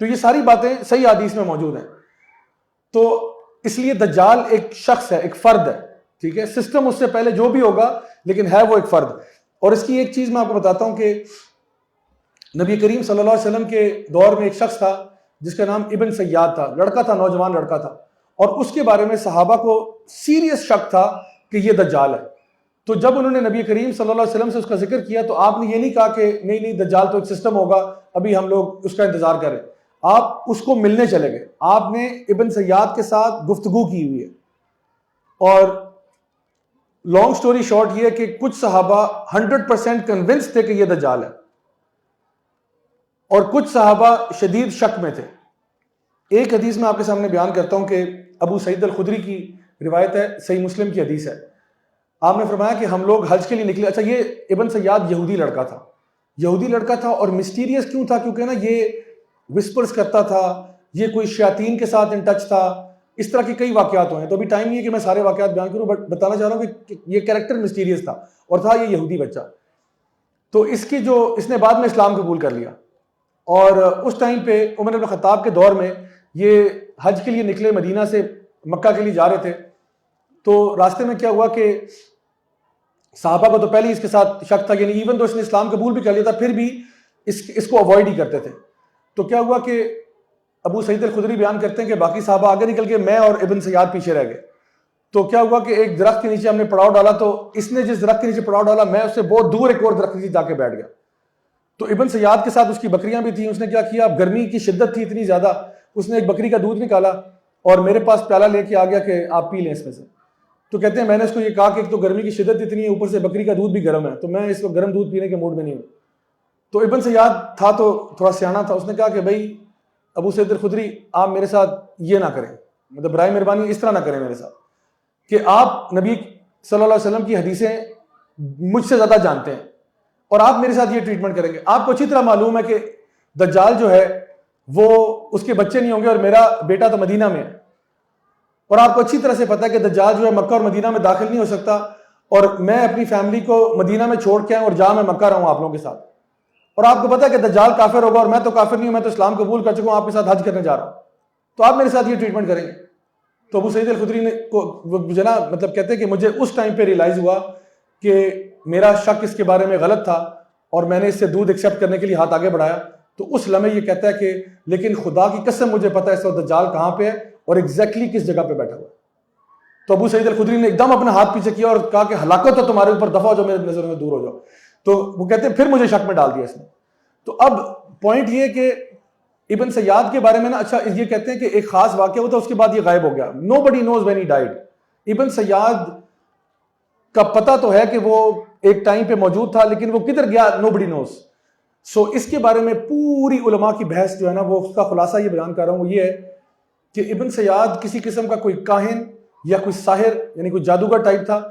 تو یہ ساری باتیں صحیح حدیث میں موجود ہیں. تو اس لیے دجال ایک شخص ہے, ایک فرد ہے, ٹھیک ہے, سسٹم اس سے پہلے جو بھی ہوگا لیکن ہے وہ ایک فرد. اور اس کی ایک چیز میں آپ کو بتاتا ہوں کہ نبی کریم صلی اللہ علیہ وسلم کے دور میں ایک شخص تھا جس کا نام ابن سیاد تھا, لڑکا تھا, نوجوان لڑکا تھا, اور اس کے بارے میں صحابہ کو سیریس شک تھا کہ یہ دجال ہے. تو جب انہوں نے نبی کریم صلی اللہ علیہ وسلم سے اس کا ذکر کیا تو آپ نے یہ نہیں کہا کہ نہیں دجال تو ایک سسٹم ہوگا, ابھی ہم لوگ اس کا انتظار کریں. آپ اس کو ملنے چلے گئے, آپ نے ابن سیاد کے ساتھ گفتگو کی ہوئی ہے. اور لانگ سٹوری شارٹ یہ ہے کہ کچھ صحابہ 100% کنونس تھے کہ یہ دجال ہے, اور کچھ صحابہ شدید شک میں تھے. ایک حدیث میں آپ کے سامنے بیان کرتا ہوں کہ ابو سعید الخدری کی روایت ہے, صحیح مسلم کی حدیث ہے. آپ نے فرمایا کہ ہم لوگ حج کے لیے نکلے. اچھا, یہ ابن سیاد یہودی لڑکا تھا, یہودی لڑکا تھا, اور مسٹیریس کیوں تھا؟ کیونکہ نا یہ وسپرز کرتا تھا, یہ کوئی شیاطین کے ساتھ ان ٹچ تھا, اس طرح کے کئی واقعات ہوئے ہیں. تو ابھی ٹائم نہیں ہے کہ میں سارے واقعات بیان کروں, بٹ بتانا چاہ رہا ہوں کہ یہ کریکٹر مسٹیریس تھا, اور تھا یہ یہودی بچہ. تو اس نے بعد میں اسلام قبول کر لیا, اور اس ٹائم پہ عمر بن خطاب کے دور میں یہ حج کے لیے نکلے, مدینہ سے مکہ کے لیے جا رہے تھے. تو راستے میں کیا ہوا کہ صحابہ کو تو پہلے ہی اس کے ساتھ شک تھا, یعنی ایون تو اس نے اسلام قبول بھی کر لیا تھا, پھر بھی اس کو اوائڈ ہی کرتے تھے. تو کیا ہوا کہ ابو سعید الخدری بیان کرتے ہیں کہ باقی صحابہ آگے نکل کے, میں اور ابن سیاد پیچھے رہ گئے. تو کیا ہوا کہ ایک درخت کے نیچے ہم نے پڑاؤ ڈالا, تو اس نے جس درخت کے نیچے پڑاؤ ڈالا, میں اس سے بہت دور ایک اور درخت کے نیچے جا کے بیٹھ گیا. تو ابن سیاد کے ساتھ اس کی بکریاں بھی تھیں. اس نے کیا کیا, اب گرمی کی شدت تھی اتنی زیادہ, اس نے ایک بکری کا دودھ نکالا اور میرے پاس پیالہ لے کے آ گیا کہ آپ پی لیں اس میں سے. تو کہتے ہیں میں نے اس کو یہ کہا کہ ایک تو گرمی کی شدت اتنی ہے, اوپر سے بکری کا دودھ بھی گرم ہے, تو میں اس کو گرم دودھ پینے کے موڈ میں نہیں ہوں. تو ابن سیاد تھا تو تھوڑا سیانا تھا, اس نے کہا کہ بھائی ابو سعید الخدری آپ میرے ساتھ یہ نہ کریں, مطلب برائے مہربانی اس طرح نہ کریں میرے ساتھ, کہ آپ نبی صلی اللہ علیہ وسلم کی حدیثیں مجھ سے زیادہ جانتے ہیں اور آپ میرے ساتھ یہ ٹریٹمنٹ کریں گے. آپ کو اچھی طرح معلوم ہے کہ دجال جو ہے وہ اس کے بچے نہیں ہوں گے, اور میرا بیٹا تو مدینہ میں ہے, اور آپ کو اچھی طرح سے پتا ہے کہ دجال جو ہے مکہ اور مدینہ میں داخل نہیں ہو سکتا, اور میں اپنی فیملی کو مدینہ میں چھوڑ کے آؤں اور جا میں مکہ رہا ہوں آپ لوگوں کے ساتھ, اور آپ کو پتا ہے کہ دجال کافر ہوگا اور میں تو کافر نہیں ہوں, میں تو اسلام قبول کر چکا ہوں, آپ کے ساتھ حج کرنے جا رہا ہوں, تو آپ میرے ساتھ یہ ٹریٹمنٹ کریں گے. تو ابو سعید الخدری نے جو نا مطلب کہتے ہیں کہ مجھے اس ٹائم پہ ریئلائز ہوا کہ میرا شک اس کے بارے میں غلط تھا, اور میں نے اس سے دودھ ایکسیپٹ کرنے کے لیے ہاتھ آگے بڑھایا. تو اس لمحے یہ کہتا ہے کہ لیکن خدا کی قسم مجھے پتا ہے اس وقت دجال کہاں پہ ہے اور ایگزیکٹلی کس جگہ پہ بیٹھا ہوا ہے. تو ابو سعید الخدری نے ایک دم اپنا ہاتھ پیچھے کیا اور کہا کہ ہلاکت تو تمہارے اوپر, دفع ہو جاؤ, میرے نظر میں دور ہو جاؤ. تو وہ کہتے ہیں پھر مجھے شک میں ڈال دیا اس نے. تو اب پوائنٹ یہ کہ ابن سیاد کے بارے میں نا, اچھا یہ کہتے ہیں کہ ایک خاص واقعہ ہوتا ہے, اس کے بعد یہ غائب ہو گیا. نو بڈی نوز وین ہی ڈائیڈ. ابن سیاد کا پتہ تو ہے کہ وہ ایک ٹائم پہ موجود تھا, لیکن وہ کدھر گیا نو بڈی نوز. سو اس کے بارے میں پوری علماء کی بحث جو ہے نا, وہ اس کا خلاصہ یہ بیان کر رہا ہوں, وہ یہ ہے کہ ابن سیاد کسی قسم کا کوئی کاہن یا کوئی ساحر یعنی کوئی جادوگر ٹائپ تھا,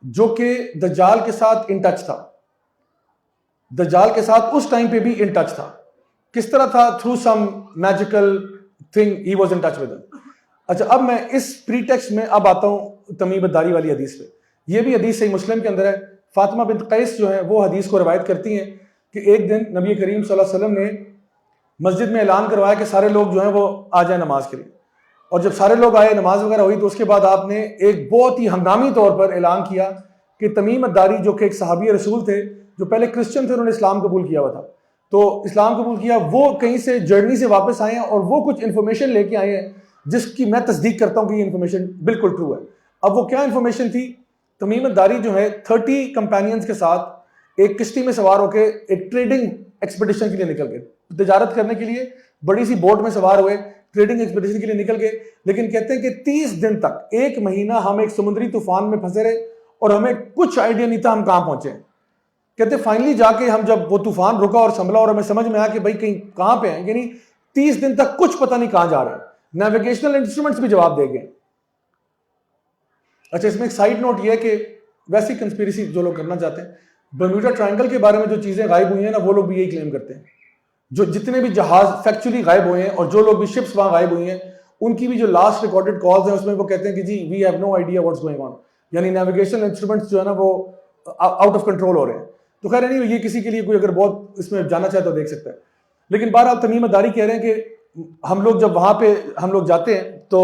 جو کہ دجال کے ساتھ ان ٹچ تھا. دجال کے ساتھ اس ٹائم پہ بھی ان ٹچ تھا. کس طرح تھا؟ Through some magical thing he was in touch with ہم. اچھا, اب میں اس پری ٹیکسٹ میں اب آتا ہوں تمیم الداری والی حدیث پہ. یہ بھی حدیث صحیح مسلم کے اندر ہے. فاطمہ بنت قیس جو ہے وہ حدیث کو روایت کرتی ہیں کہ ایک دن نبی کریم صلی اللہ علیہ وسلم نے مسجد میں اعلان کروایا کہ سارے لوگ جو ہیں وہ آ جائیں نماز کے لیے. اور جب سارے لوگ آئے, نماز وغیرہ ہوئی, تو اس کے بعد آپ نے ایک بہت ہی ہنگامی طور پر اعلان کیا کہ تمیم الداری جو کہ ایک صحابی رسول تھے, جو پہلے کرسچن تھے, انہوں نے اسلام قبول کیا ہوا تھا. تو اسلام قبول کیا, وہ کہیں سے جرنی سے واپس آئے ہیں اور وہ کچھ انفارمیشن لے کے آئے ہیں جس کی میں تصدیق کرتا ہوں کہ یہ انفارمیشن بالکل ٹرو ہے. اب وہ کیا انفارمیشن تھی؟ تمیم الداری جو ہے 30 کمپینینز کے ساتھ ایک کشتی میں سوار ہو کے ایک ٹریڈنگ ایکسپیڈیشن کے لیے نکل گئے, تجارت کرنے کے لیے بڑی سی بوٹ میں سوار ہوئے, ٹریڈنگ ایکسپیڈیشن کے لیے نکل گئے. لیکن کہتے ہیں کہ 30 دن تک, 1 مہینہ ہم ایک سمندری طوفان میں پھنسے رہے اور ہمیں کچھ آئیڈیا نہیں تھا ہم کہاں پہنچے. کہتے ہیں فائنلی جا کے ہم جب وہ طوفان رکا اور سنبھلا اور ہمیں سمجھ میں آیا کہ بھائی کہیں کہاں پہ ہیں, یعنی 30 دن تک کچھ پتہ نہیں کہاں جا رہے ہیں. نیویگیشنل انسٹرومنٹس بھی جواب دے گئے. اچھا, اس میں ایک سائیڈ نوٹ یہ ہے کہ ویسی کنسپیریسی جو لوگ کرنا چاہتے ہیں, برموڈا ٹرائنگل کے بارے میں جو چیزیں غائب ہوئی ہیں نا, وہ لوگ بھی یہی کلیم کرتے ہیں. جو جتنے بھی جہاز فیکچولی غائب ہوئے ہیں اور جو لوگ بھی شپس وہاں غائب ہوئی ہیں, ان کی بھی جو لاسٹ ریکارڈڈ کالز ہیں اس میں وہ کہتے ہیں کہ جی we have no idea what's going on, یعنی نیویگیشنل انسٹرومنٹس جو ہے نا وہ آؤٹ آف کنٹرول ہو رہے ہیں. تو خیر نہیں, یہ کسی کے لیے کوئی اگر بہت اس میں جانا چاہے تو دیکھ سکتا ہے. لیکن بہرحال تمیم داری کہہ رہے ہیں کہ ہم لوگ جب وہاں پہ ہم لوگ جاتے ہیں تو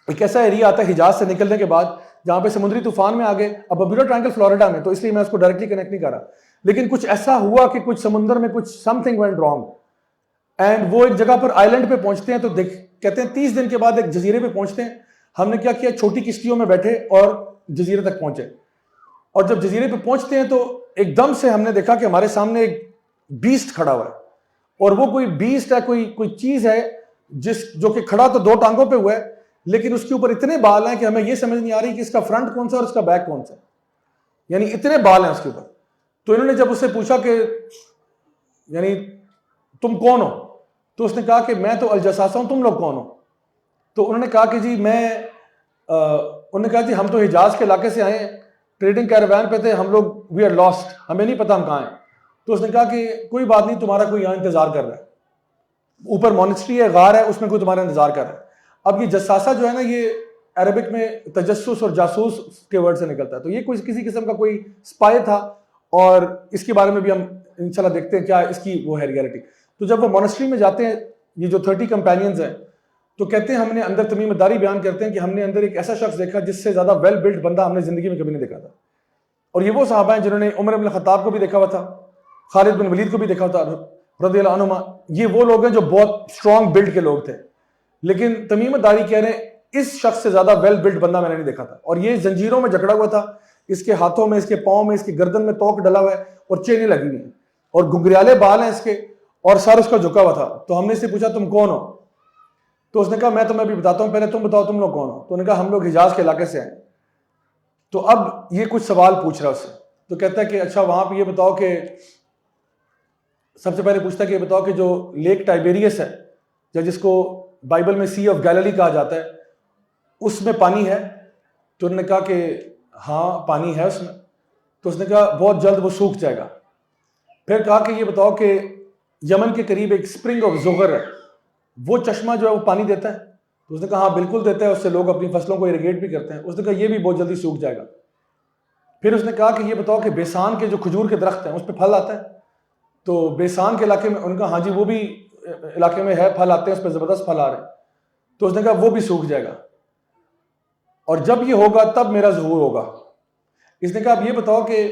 ایک ایسا ایریا آتا ہے حجاز سے نکلنے کے بعد جہاں پہ سمندری طوفان میں آگے, اب برموڈا ٹرائنگل فلوریڈا میں, تو اس لیے میں اس کو ڈائریکٹلی کنیکٹ نہیں کر رہا, لیکن کچھ ایسا ہوا کہ کچھ سمندر میں کچھ some thing went wrong, and وہ ایک جگہ پر آئلینڈ پہ پہنچتے ہیں. تو کہتے ہیں 30 دن کے بعد ایک جزیرے پہ پہنچتے ہیں. ہم نے کیا کیا, چھوٹی کشتیوں میں بیٹھے اور جزیرے تک پہنچے, اور جب جزیرے پہ پہنچتے ہیں تو ایک دم سے ہم نے دیکھا کہ ہمارے سامنے ایک بیسٹ کھڑا ہوا ہے, اور وہ کوئی بیسٹ ہے, کوئی چیز ہے جو کہ کھڑا تو 2 ٹانگوں پہ ہوا ہے, لیکن اس کے اوپر اتنے بال ہیں کہ ہمیں یہ سمجھ نہیں آ رہی کہ اس کا فرنٹ کون سا اور اس کا بیک کون سا, یعنی اتنے بال ہیں اس کے اوپر. تو انہوں نے جب اس سے پوچھا کہ یعنی تم کون ہو, تو اس نے کہا کہ میں تو الجساسہ ہوں, تم لوگ کون ہو؟ تو انہوں نے کہا کہ جی انہوں نے کہا جی ہم تو حجاز کے علاقے سے آئے ہیں, ٹریڈنگ کیراوین پہ تھے ہم لوگ, وی آر لاسٹ, ہمیں نہیں پتا ہم کہاں ہیں. تو اس نے کہا کہ کوئی بات نہیں, تمہارا کوئی یہاں انتظار کر رہا ہے, اوپر مونسٹری ہے, غار ہے, اس میں کوئی تمہارا انتظار کر رہا ہے. اب یہ جساسہ جو ہے نا, یہ عربک میں تجسس اور جاسوس کے ورڈ سے نکلتا ہے. تو یہ کسی قسم کا کوئی اسپائی تھا, اور اس کے بارے میں بھی ہم انشاءاللہ دیکھتے ہیں کیا اس کی وہ ہے ریئلٹی. تو جب وہ مونسٹری میں جاتے ہیں, یہ جو 30 کمپینینز ہیں, تو کہتے ہیں ہم نے اندر, تمیم داری بیان کرتے ہیں کہ ہم نے اندر ایک ایسا شخص دیکھا جس سے زیادہ ویل بلڈ بندہ ہم نے زندگی میں کبھی نہیں دیکھا تھا. اور یہ وہ صحابہ ہیں جنہوں نے عمر بن الخطاب کو بھی دیکھا ہوا تھا, خالد بن ولید کو بھی دیکھا ہوا تھا رضی اللہ عنہما. یہ وہ لوگ ہیں جو بہت اسٹرانگ بلڈ کے لوگ تھے, لیکن تمیم داری کہہ رہے ہیں اس شخص سے زیادہ ویل بلڈ بندہ میں نے نہیں دیکھا تھا. اور یہ زنجیروں میں جکڑا ہوا تھا, اس کے ہاتھوں میں, اس کے پاؤں میں, اس کی گردن میں توک ڈلا ہوا ہے, اور چینیں لگی ہوئی ہیں, اور گھنگریالے بال ہیں اس کے, اور سر اس کا جھکا ہوا تھا. تو ہم نے اس سے پوچھا تم کون ہو؟ تو اس نے کہا میں تمہیں بھی بتاتا ہوں, پہلے تم بتاؤ تم لوگ کون ہو. تو انہوں نے کہا ہم لوگ حجاز کے علاقے سے آئے. تو اب یہ کچھ سوال پوچھ رہا ہے اس سے. تو کہتا ہے کہ اچھا وہاں پہ یہ بتاؤ کہ, سب سے پہلے پوچھتا ہے کہ یہ بتاؤ کہ جو لیک ٹائبیریس ہے, یا جس کو بائبل میں سی آف گیلیلی کہا جاتا ہے, اس میں پانی ہے؟ تو انہوں نے کہا کہ ہاں پانی ہے اس میں. تو اس نے کہا بہت جلد وہ سوکھ جائے گا. پھر کہا کہ یہ بتاؤ کہ یمن کے قریب ایک اسپرنگ آف زغر ہے, وہ چشمہ جو ہے وہ پانی دیتا ہے؟ تو اس نے کہا ہاں بالکل دیتا ہے, اس سے لوگ اپنی فصلوں کو اریگیٹ بھی کرتے ہیں. اس نے کہا یہ بھی بہت جلدی سوکھ جائے گا. پھر اس نے کہا کہ یہ بتاؤ کہ بیسان کے جو کھجور کے درخت ہیں اس پہ پھل آتا ہے؟ تو بیسان کے علاقے میں, ان کا ہاں جی وہ بھی علاقے میں ہے, پھل آتے ہیں, اس پہ زبردست پھل آ رہے ہیں. تو اس نے کہا وہ بھی سوکھ جائے گا, اور جب یہ ہوگا تب میرا ظہور ہوگا. اس نے کہا اب یہ بتاؤ کہ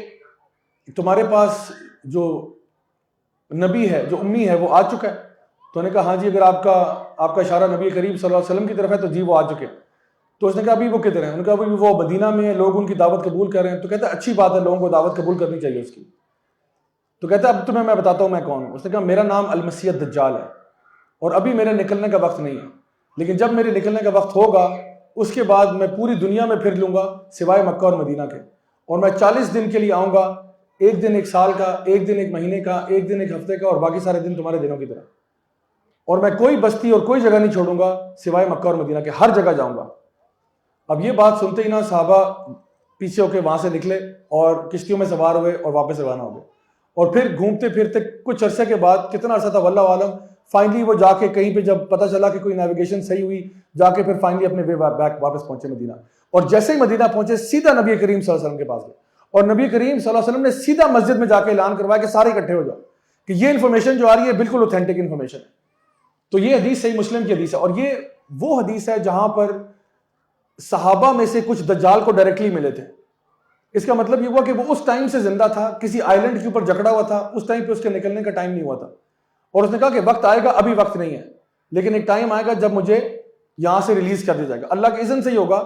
تمہارے پاس جو نبی ہے, جو امی ہے, وہ آ چکا ہے؟ تو انہوں نے کہا ہاں جی, اگر آپ کا اشارہ نبی کریم صلی اللہ علیہ وسلم کی طرف ہے تو جی وہ آ چکے. تو اس نے کہا ابھی وہ کدھر ہیں؟ انہوں نے کہا ابھی وہ مدینہ میں ہیں, لوگ ان کی دعوت قبول کر رہے ہیں. تو کہتا ہے اچھی بات ہے, لوگوں کو دعوت قبول کرنی چاہیے اس کی. تو کہتا ہے اب تمہیں میں بتاتا ہوں میں کون ہوں. اس نے کہا میرا نام المسیح الدجال ہے, اور ابھی میرے نکلنے کا وقت نہیں ہے, لیکن جب میرے نکلنے کا وقت ہوگا اس کے بعد میں پوری دنیا میں پھر لوں گا سوائے مکہ اور مدینہ کے, اور میں 40 دن کے لیے آؤں گا, 1 دن 1 سال کا, 1 دن 1 مہینے کا, 1 دن 1 ہفتے کا, اور باقی سارے دن تمہارے دنوں کی طرح. اور میں کوئی بستی اور کوئی جگہ نہیں چھوڑوں گا سوائے مکہ اور مدینہ کے, ہر جگہ جاؤں گا. اب یہ بات سنتے ہی نا صحابہ پیچھے ہو کے وہاں سے نکلے اور کشتیوں میں سوار ہوئے اور واپس روانہ ہو گئے. اور پھر گھومتے پھرتے کچھ عرصے کے بعد, کتنا عرصہ تھا واللہ عالم, فائنلی وہ جا کے کہیں پہ جب پتہ چلا کہ کوئی نیویگیشن صحیح ہوئی, جا کے پھر فائنلی اپنے وے بیک واپس پہنچے مدینہ. اور جیسے ہی مدینہ پہنچے سیدھا نبی کریم صلی اللہ علیہ وسلم کے پاس گئے, اور نبی کریم صلی اللہ علیہ وسلم نے سیدھا مسجد میں جا کے اعلان کروایا کہ سارے اکٹھے ہو جاؤ, کہ یہ انفارمیشن جو آ رہی ہے بالکل اوتھینٹک انفارمیشن ہے. تو یہ حدیث صحیح مسلم کی حدیث ہے, اور یہ وہ حدیث ہے جہاں پر صحابہ میں سے کچھ دجال کو ڈائریکٹلی ملے تھے. اس کا مطلب یہ ہوا کہ وہ اس ٹائم سے زندہ تھا, کسی آئلینڈ کے اوپر جکڑا ہوا تھا, اس ٹائم پہ اس کے نکلنے کا ٹائم نہیں ہوا تھا. اور اس نے کہا کہ وقت آئے گا, ابھی وقت نہیں ہے, لیکن ایک ٹائم آئے گا جب مجھے یہاں سے ریلیز کر دیا جائے گا, اللہ کے اذن سے ہی ہوگا,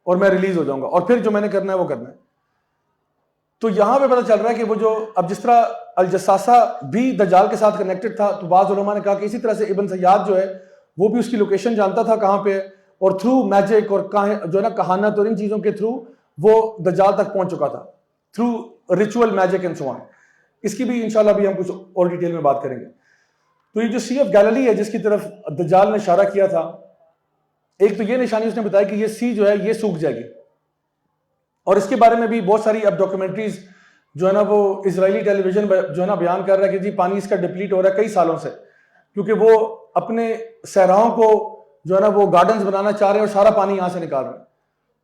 اور میں ریلیز ہو جاؤں گا, اور پھر جو میں نے کرنا ہے وہ کرنا ہے. تو یہاں پہ پتہ چل رہا ہے کہ وہ جو اب جس طرح الجساسہ بھی دجال کے ساتھ کنیکٹڈ تھا، تو بعض علماء نے کہا کہ اسی طرح سے ابن سیاد جو ہے وہ بھی اس کی لوکیشن جانتا تھا کہاں پہ، اور تھرو میجک اور جو ہے نا کہانت اور ان چیزوں کے تھرو وہ دجال تک پہنچ چکا تھا، through ritual magic and so on. اس کی بھی انشاءاللہ بھی ہم کچھ اور ڈیٹیل میں بات کریں گے. تو یہ جو سی آف گیلیلی ہے جس کی طرف دجال نے اشارہ کیا تھا، ایک تو یہ نشانی اس نے بتایا کہ یہ سی جو ہے یہ سوکھ جائے گی، اور اس کے بارے میں بھی بہت ساری اب ڈاکومنٹریز جو ہے نا وہ اسرائیلی ٹیلی ویژن جو ہے نا بیان کر رہا ہے کہ جی پانی اس کا ڈپلیٹ ہو رہا ہے کئی سالوں سے، کیونکہ وہ اپنے صحراؤں کو جو ہے نا وہ گارڈنز بنانا چاہ رہے ہیں اور سارا پانی یہاں سے نکال رہے ہیں.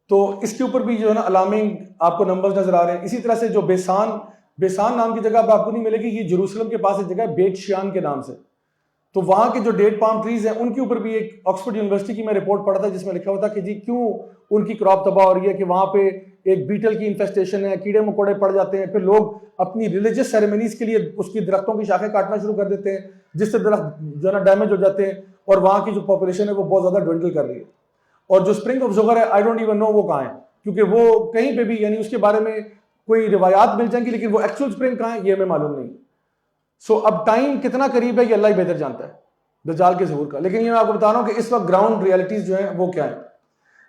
تو اس کے اوپر بھی جو ہے نا الارمنگ آپ کو نمبرز نظر آ رہے ہیں. اسی طرح سے جو بیسان نام کی جگہ اب آپ کو نہیں ملے گی، یہ جروسلم کے پاس ایک جگہ ہے بیت شیان کے نام سے. تو وہاں کے جو ڈیٹ پام ٹریز ہیں ان کے اوپر بھی ایک آکسفورڈ یونیورسٹی کی میں رپورٹ پڑھا تھا جس میں لکھا ہوا تھا کہ جی کیوں ان کی کراپ تباہ ہو رہی ہے، کہ وہاں پہ ایک بیٹل کی انفیسٹیشن ہے، کیڑے مکوڑے پڑ جاتے ہیں، پھر لوگ اپنی ریلیجس سیریمنیز کے لیے اس کی درختوں کی شاخیں کاٹنا شروع کر دیتے ہیں جس سے درخت جو ہے نا ڈیمیج ہو جاتے ہیں، اور وہاں کی جو پاپولیشن ہے وہ بہت زیادہ ڈوینڈل کر رہی ہے. اور جو اسپرنگ آف زغر ہے آئی ڈونٹ ایون نو وہ کہاں ہے، کیونکہ وہ کہیں پہ بھی یعنی اس کے بارے میں کوئی روایات مل جائیں گی لیکن وہ ایکچوئل اسپرنگ کہاں ہے یہ ہمیں معلوم نہیں. سو اب ٹائم کتنا قریب ہے یہ اللہ ہی بہتر جانتا ہے دجال کے ظہور کا. لیکن یہ میں آپ کو بتا رہا ہوں کہ اس وقت گراؤنڈ ریالٹیز جو ہیں وہ کیا ہیں.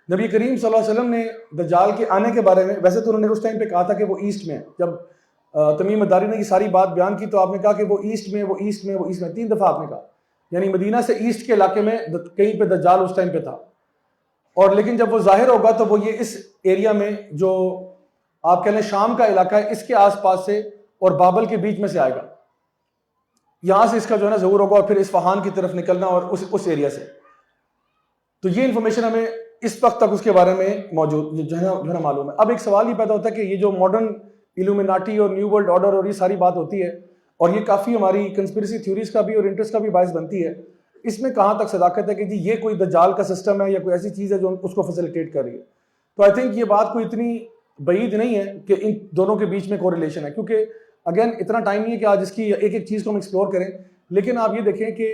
نبی کریم صلی اللہ علیہ وسلم نے دجال کے آنے کے بارے میں، ویسے تو انہوں نے اس ٹائم پہ کہا تھا کہ وہ ایسٹ میں ہے، جب تمیم الداری نے یہ ساری بات بیان کی تو آپ نے کہا کہ وہ ایسٹ میں، وہ ایسٹ میں، وہ ایسٹ میں، 3 دفعہ آپ نے کہا، یعنی مدینہ سے ایسٹ کے علاقے میں کہیں پہ دجال اس ٹائم پہ تھا. اور لیکن جب وہ ظاہر ہوگا تو وہ یہ اس ایریا میں جو آپ کہہ لیں شام کا علاقہ ہے اس کے آس پاس سے اور بابل کے بیچ میں سے آئے گا، یہاں سے اس کا جو ہے نا ظہور ہوگا اور پھر اصفہان کی طرف نکلنا اور اس ایریا سے. تو یہ انفارمیشن ہمیں اس وقت تک اس کے بارے میں موجود جو ہے نا معلوم ہے. اب ایک سوال یہ پیدا ہوتا ہے کہ یہ جو ماڈرن ایلومیناٹی اور نیو ورلڈ آرڈر اور یہ ساری بات ہوتی ہے اور یہ کافی ہماری کنسپریسی تھیوریز کا بھی اور انٹرسٹ کا بھی باعث بنتی ہے، اس میں کہاں تک صداقت ہے کہ جی یہ کوئی دجال کا سسٹم ہے یا کوئی ایسی چیز ہے جو اس کو فیسیلیٹیٹ کر رہی ہے. تو آئی تھنک یہ بات کوئی اتنی بعید نہیں ہے کہ ان دونوں کے بیچ میں کوریلیشن ہے، کیونکہ اگین اتنا ٹائم نہیں ہے کہ آج اس کی ایک ایک چیز کو ہم ایکسپلور کریں. لیکن آپ یہ دیکھیں کہ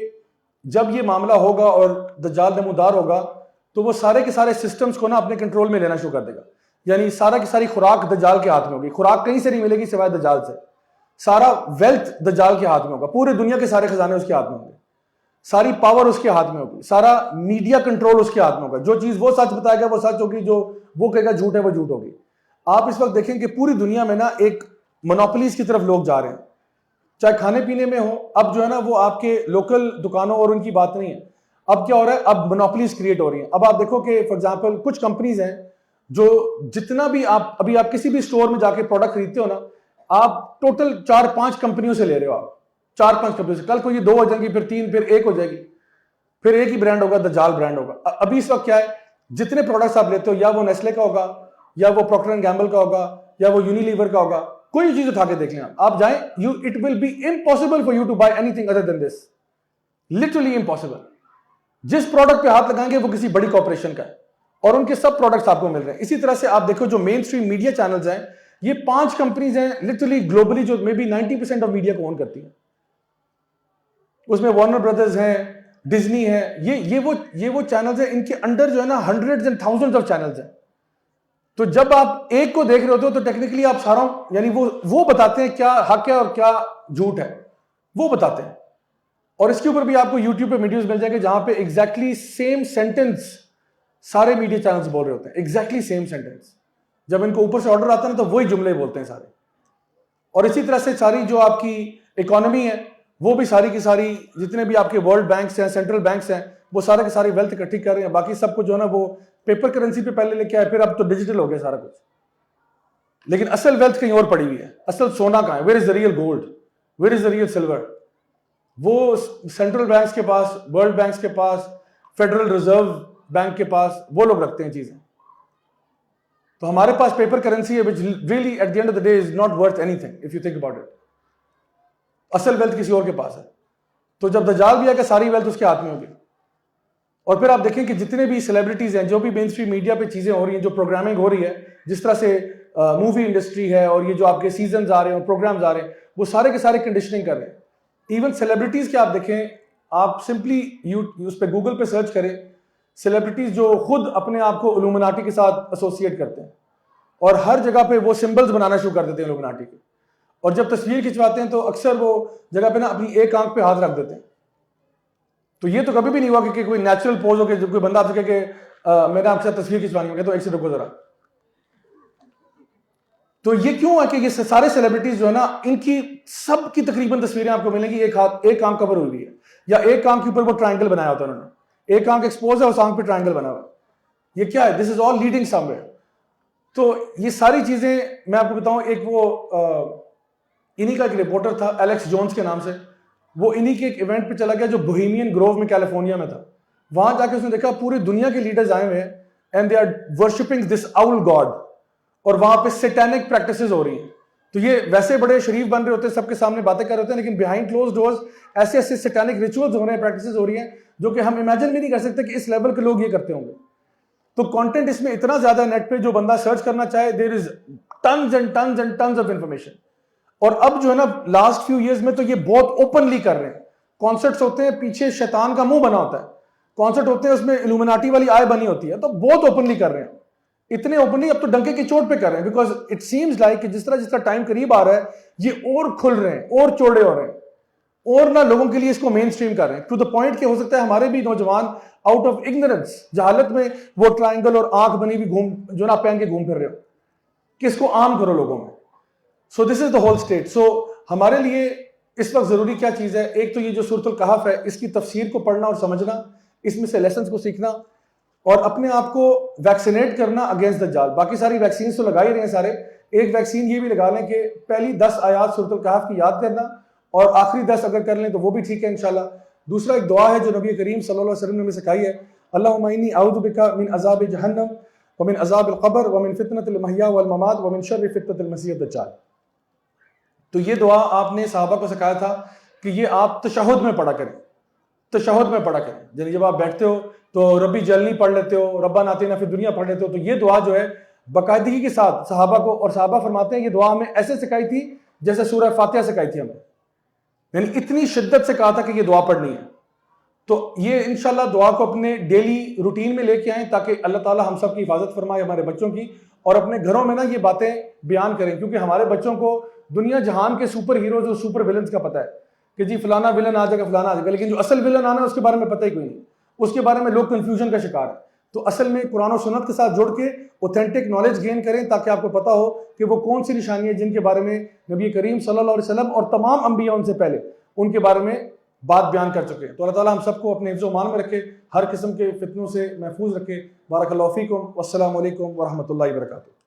جب یہ معاملہ ہوگا اور دجال نمودار ہوگا تو وہ سارے کے سارے سسٹمز کو نا اپنے کنٹرول میں لینا شروع کر دے گا. یعنی سارا کی ساری خوراک دجال کے ہاتھ میں ہوگی، خوراک کہیں سے نہیں ملے گی سوائے دجال سے. سارا ویلتھ دجال کے ہاتھ میں ہوگا، پورے دنیا کے سارے خزانے اس کے ہاتھ میں ہوں گے، ساری پاور اس کے ہاتھ میں ہوگی، سارا میڈیا کنٹرول اس کے ہاتھ میں ہوگا. جو چیز وہ سچ بتائے گا وہ سچ ہوگی، جو وہ کہے گا جھوٹ ہے وہ جھوٹ ہوگی. آپ اس وقت دیکھیں کہ پوری دنیا میں نا ایک مونوپولیز کی طرف لوگ جا رہے ہیں، چاہے کھانے پینے میں ہو. اب جو ہے نا وہ آپ کے لوکل دکانوں اور ان کی بات نہیں ہے، اب کیا ہو رہا ہے، اب مونوپولیز کریٹ ہو رہی ہیں. اب آپ دیکھو کہ فار ایگزامپل کچھ کمپنیز ہیں جو جتنا بھی آپ کسی بھی اسٹور میں جا کے پروڈکٹ خریدتے ہو نا، آپ ٹوٹل 4-5 کمپنیوں سے لے رہے ہو، آپ 4-5 کمپنیوں سے. کل کو یہ 2 ہو جائیں گی، پھر 3، پھر 1 ہو جائے گی، پھر ایک ہی برانڈ ہوگا، دجال برانڈ ہوگا. ابھی اس وقت کیا ہے، جتنے پروڈکٹس آپ لیتے ہو یا وہ نیسلے کا ہوگا یا وہ پروکٹر اینڈ گیمبل کا ہوگا یا وہ یونیلیور کا ہوگا، کوئی چیز اٹھا کے دیکھ لیں آپ جائیں، it will be impossible for you to buy anything other than this, literally impossible. جس پروڈکٹ پہ ہاتھ لگائیں گے وہ کسی بڑی کارپوریشن کا ہے اور ان کے سب پروڈکٹس آپ کو مل رہے ہیں. اسی طرح سے آپ دیکھو جو مین اسٹریم میڈیا چینلز ہیں، یہ 5 کمپنیز ہیں لٹرلی گلوبلی جو مے بی 90% آف میڈیا کو اون کرتی ہیں. اس میں وارنر بردرز ہیں، ڈزنی ہے، یہ وہ چینلز ہیں، ان کے انڈر جو ہے نا hundreds and thousands of channels ہیں. تو جب آپ ایک کو دیکھ رہے ہوتے ہو تو ٹیکنیکلی آپ ساروں یعنی وہ بتاتے ہیں کیا حق ہے اور کیا جھوٹ ہے، وہ بتاتے ہیں. اور اس کے اوپر بھی آپ کو یوٹیوب پہ ویڈیوز مل جائیں گے جہاں پہ ایگزیکٹلی سیم سینٹنس سارے میڈیا چینلز بول رہے ہوتے ہیں، ایگزیکٹلی سیم سینٹنس. جب ان کو اوپر سے آرڈر آتا ہے نا تو وہی جملے بولتے ہیں سارے. اور اسی طرح سے ساری جو آپ کی اکانومی ہے وہ بھی ساری کی ساری جتنے بھی آپ کے ورلڈ بینکس ہیں، سینٹرل بینکس ہیں، وہ سارے کے ساری ویلتھ اکٹھی کر رہے ہیں. باقی سب کو جو ہے نا وہ پیپر کرنسی پہ پہلے لے کے آئے، پھر اب تو ڈیجیٹل ہو گیا سارا کچھ. لیکن اصل ویلتھ کہیں اور پڑی ہوئی ہے. اصل سونا کہاں ہے؟ Where is the real gold, where is the real silver? وہ سینٹرل بینکس کے پاس، ورلڈ بینکس کے پاس، فیڈرل ریزرو بینک کے پاس وہ لوگ رکھتے ہیں چیزیں. تو ہمارے پاس پیپر کرنسی ہے which really at the end of the day is not worth anything if you think about it. اصل ویلتھ کسی اور کے پاس ہے. تو جب دجال بھی آئے گا ساری ویلتھ اس کے ہاتھ میں ہوگی. اور پھر آپ دیکھیں کہ جتنے بھی سیلیبریٹیز ہیں، جو بھی مین اسٹریم میڈیا پہ چیزیں ہو رہی ہیں، جو پروگرامنگ ہو رہی ہے، جس طرح سے مووی انڈسٹری ہے اور یہ جو آپ کے سیزنز آ رہے ہیں، پروگرامز آ رہے ہیں، وہ سارے کے سارے کنڈیشننگ کر رہے ہیں. ایون سیلیبریٹیز کے آپ دیکھیں، آپ سمپلی اس پہ گوگل پہ سرچ کریں، سیلیبریٹیز جو خود اپنے آپ کو الومناٹی کے ساتھ ایسوسیٹ کرتے ہیں، اور ہر جگہ پہ وہ سمبلز بنانا شروع کر دیتے ہیں الومناٹی کے, اور جب تصویر کھنچواتے ہیں تو اکثر وہ جگہ پہ نا اپنی ایک آنکھ پہ ہاتھ رکھ دیتے ہیں. تو یہ تو کبھی بھی نہیں ہوا کہ کوئی نیچرل پوز ہو کہ جب کوئی بندہ آپ سے کہے کہ میں نے آپ کے ساتھ تصویر کھنچوانی ہے, تو ایک سے رکو ذرا. تو یہ کیوں ہے کہ یہ سارے سیلیبریٹیز جو ہے نا, ان کی سب کی تقریباً تصویریں آپ کو ملیں گی ایک آنکھ کور ہوئی ہے, یا ایک آنکھ کے اوپر وہ ٹرائنگل بنایا ہوتا ہے انہوں نے, ایک آنکھ ایکسپوز ہے, اس آنکھ پہ ٹرائنگل بنا ہوا ہے. یہ کیا ہے؟ دس از آل لیڈنگ سم ویئر. تو یہ ساری چیزیں میں آپ کو بتاؤں, ایک وہ انہی کا ایک رپورٹر تھا ایلیکس جونز کے نام سے, وہ انہی کے ایک ایونٹ پہ چلا گیا جو بوہیمین گروو میں کیلیفورنیا میں تھا. وہاں جا کے اس نے دیکھا پوری دنیا کے لیڈرز آئے ہوئے ہیں اینڈ دے آر ورشپنگ دس اول گاڈ, اور وہاں پہ سیٹینک پریکٹسز ہو رہی ہیں. تو یہ ویسے بڑے شریف بن رہے ہوتے ہیں, سب کے سامنے باتیں کر رہے ہوتے ہیں, لیکن بیہائنڈ کلوز ڈورز ایسے ایسے سیٹینک ریچولز ہو رہے ہیں, پریکٹسز ہو رہی ہیں جو کہ ہم امیجن بھی نہیں کر سکتے کہ اس لیول کے لوگ یہ کرتے ہوں گے. تو کانٹینٹ اس میں اتنا زیادہ نیٹ پہ, جو بندہ سرچ کرنا چاہے there is tons and tons and tons of information. اور اب جو ہے نا لاسٹ فیو ایئرز میں تو یہ بہت اوپنلی کر رہے ہیں. کانسرٹس ہوتے ہیں, پیچھے شیطان کا منہ بنا ہوتا ہے, کانسرٹ ہوتے ہیں اس میں الومناٹی والی آئے بنی ہوتی ہے, تو بہت اوپنلی کر رہے ہیں. اتنے اوپنلی اب تو ڈنکے کی چوٹ پہ کر رہے ہیں, بیکاز اٹ سیمز لائک کہ جس طرح ٹائم قریب آ رہا ہے یہ اور کھل رہے ہیں, اور چوڑے ہو رہے ہیں, اور نہ لوگوں کے لیے اس کو مین اسٹریم کر رہے ہیں, ٹو دا پوائنٹ کہ ہو سکتا ہے ہمارے بھی نوجوان آؤٹ آف اگنورنس, جہالت میں, وہ ٹرائنگل اور آنکھ بنی بھی جو نا پہن کے گھوم پھر رہے ہو, کہ اس کو عام کرو لوگوں میں. سو دس از دا ہول اسٹیٹ. سو ہمارے لیے اس وقت ضروری کیا چیز ہے؟ ایک تو یہ جو سورۃ الکہف ہے, اس کی تفسیر کو پڑھنا اور سمجھنا, اس میں سے لیسنس کو سیکھنا, اور اپنے آپ کو ویکسینیٹ کرنا اگینسٹ دجال. باقی ساری ویکسینز تو لگا ہی رہے ہیں سارے, ایک ویکسین یہ بھی لگا لیں کہ پہلی 10 آیات سورۃ الکہف کی یاد کرنا, اور آخری 10 اگر کر لیں تو وہ بھی ٹھیک ہے انشاءاللہ. دوسرا ایک دعا ہے جو نبی کریم صلی اللہ علیہ وسلم نے ہمیں سکھائی ہے, اللہم انی اعوذ بک من عذاب جہنم ومن عذاب القبر ومن فتنۃ المحیا والممات ومن شر فتنۃ المسیح الدجال. تو یہ دعا آپ نے صحابہ کو سکھایا تھا کہ یہ آپ تشہد میں پڑھا کریں, تشہد میں پڑھا کریں. یعنی جب آپ بیٹھتے ہو تو ربی جلنی پڑھ لیتے ہو, ربنا آتنا فی الدنیا پڑھ لیتے ہو. تو یہ دعا جو ہے باقاعدگی کے ساتھ صحابہ کو, اور صحابہ فرماتے ہیں یہ دعا ہمیں ایسے سکھائی تھی جیسے سورہ فاتحہ سکھائی تھی ہمیں, یعنی اتنی شدت سے کہا تھا کہ یہ دعا پڑھنی ہے. تو یہ انشاءاللہ دعا کو اپنے ڈیلی روٹین میں لے کے آئیں تاکہ اللہ تعالی ہم سب کی حفاظت فرمائے, ہمارے بچوں کی, اور اپنے گھروں میں نا یہ باتیں بیان کریں, کیونکہ ہمارے بچوں کو دنیا جہان کے سپر ہیروز اور سپر ویلنز کا پتہ ہے کہ جی فلانا ویلن آ جائے گا, فلانا آ جائے گا, لیکن جو اصل ویلن آنا ہے اس کے بارے میں پتہ ہی کوئی نہیں, اس کے بارے میں لوگ کنفیوژن کا شکار ہیں. تو اصل میں قرآن و سنت کے ساتھ جوڑ کے اوتھینٹک نالج گین کریں تاکہ آپ کو پتہ ہو کہ وہ کون سی نشانیاں جن کے بارے میں نبی کریم صلی اللہ علیہ وسلم اور تمام انبیاء ان سے پہلے ان کے بارے میں بات بیان کر چکے ہیں. تو اللہ تعالیٰ ہم سب کو اپنے حفظ و امان میں رکھے, ہر قسم کے فتنوں سے محفوظ رکھے. بارک اللہ فیکم, والسلام علیکم ورحمۃ اللہ وبرکاتہ.